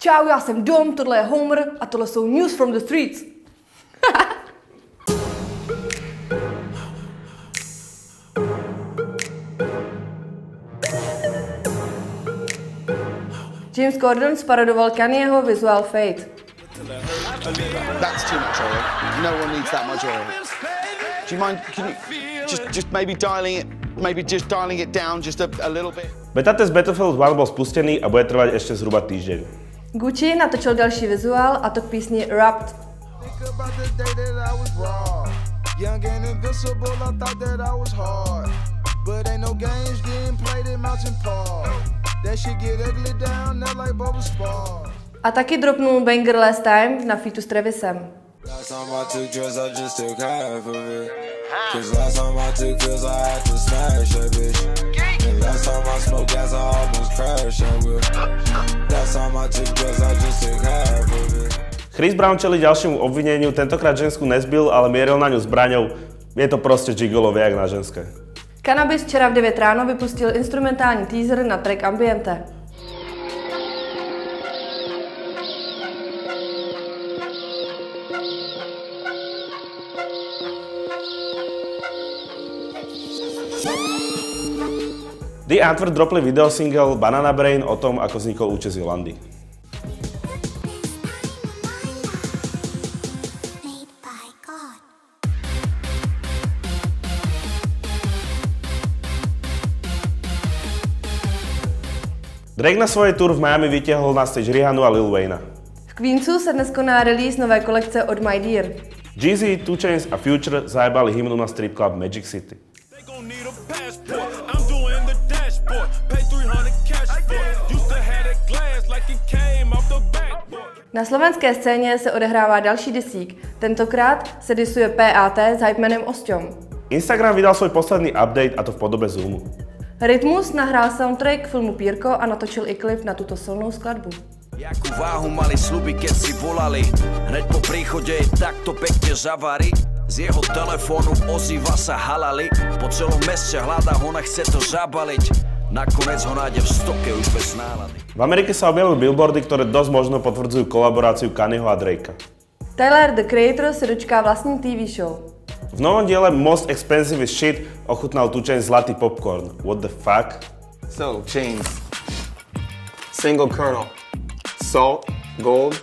Čau, já jsem Dom, tohle je Homer a tohle jsou News from the Streets. James Corden sparodoval Kanyeho Visual Fate. That's too much oil. No one needs that much oil. Do you mind, can you just maybe dialing it down just a little bit? Beta test Battlefield 1 bol spustený a bude trvať ešte zhruba týždeň. Gucci natočil další vizuál a to k písni Wrapped. A taky dropnul banger Last Time na featu s Travisem. Chris Brown čelí ďalšiemu obvineniu, tentokrát žensku nezbil, ale mieril na ňu zbraňou. Je to proste gigolo jak na ženské. Cannabis včera v 9 ráno vypustil instrumentální teaser na track Ambiente. The Antwerp dropli videosingle Banana Brain o tom, ako vznikol účes Jolandy. Drake na svojej tour v Miami vytiahol na stage Rihannu a Lil Wayna. V Queensu se dnes koná release nové kolekce od My Dear. Jeezy, 2 Chainz a Future zajebali hymnu na strip club Magic City. Na slovenské scéně se odehrává další disík. Tentokrát se disuje PAT s hypemanem Osťom. Instagram vydal svoj posledný update a to v podobe Zoomu. Rytmus nahrál soundtrack filmu Pírko a natočil i klip na tuto silnou skladbu. Jakú váhu mali sľuby, keď si volali, hneď po príchode takto pekne zavari. Z jeho telefónu ozýva sa halali, po celom meste hľada ho, chce to zabaliť. Nakonec ho nájde v stoke už bez nálady. V Amerike sa objavujú billboardy, ktoré dosť možno potvrdzujú kolaboráciu Kanyeho a Drakea. Tyler, the Creator, se dočká vlastní TV show. V novom diele Most Expensive Shit ochutnal 2 Chainz zlatý popcorn. What the fuck? So, Chainz. Single kernel. Salt. Gold.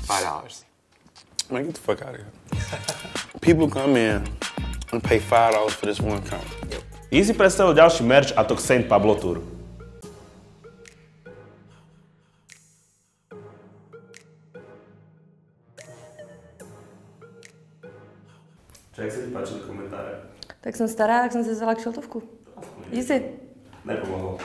$5. Man, get the fuck out of here. People come in and pay $5 for this one kernel. Easy predstavil ďalší merch a to k Saint Pablo Tour. Čo, jak sa ti páčili komentáre? Tak jsem stará, tak jsem si vzala kšeltovku. Easy. Nepomohlo.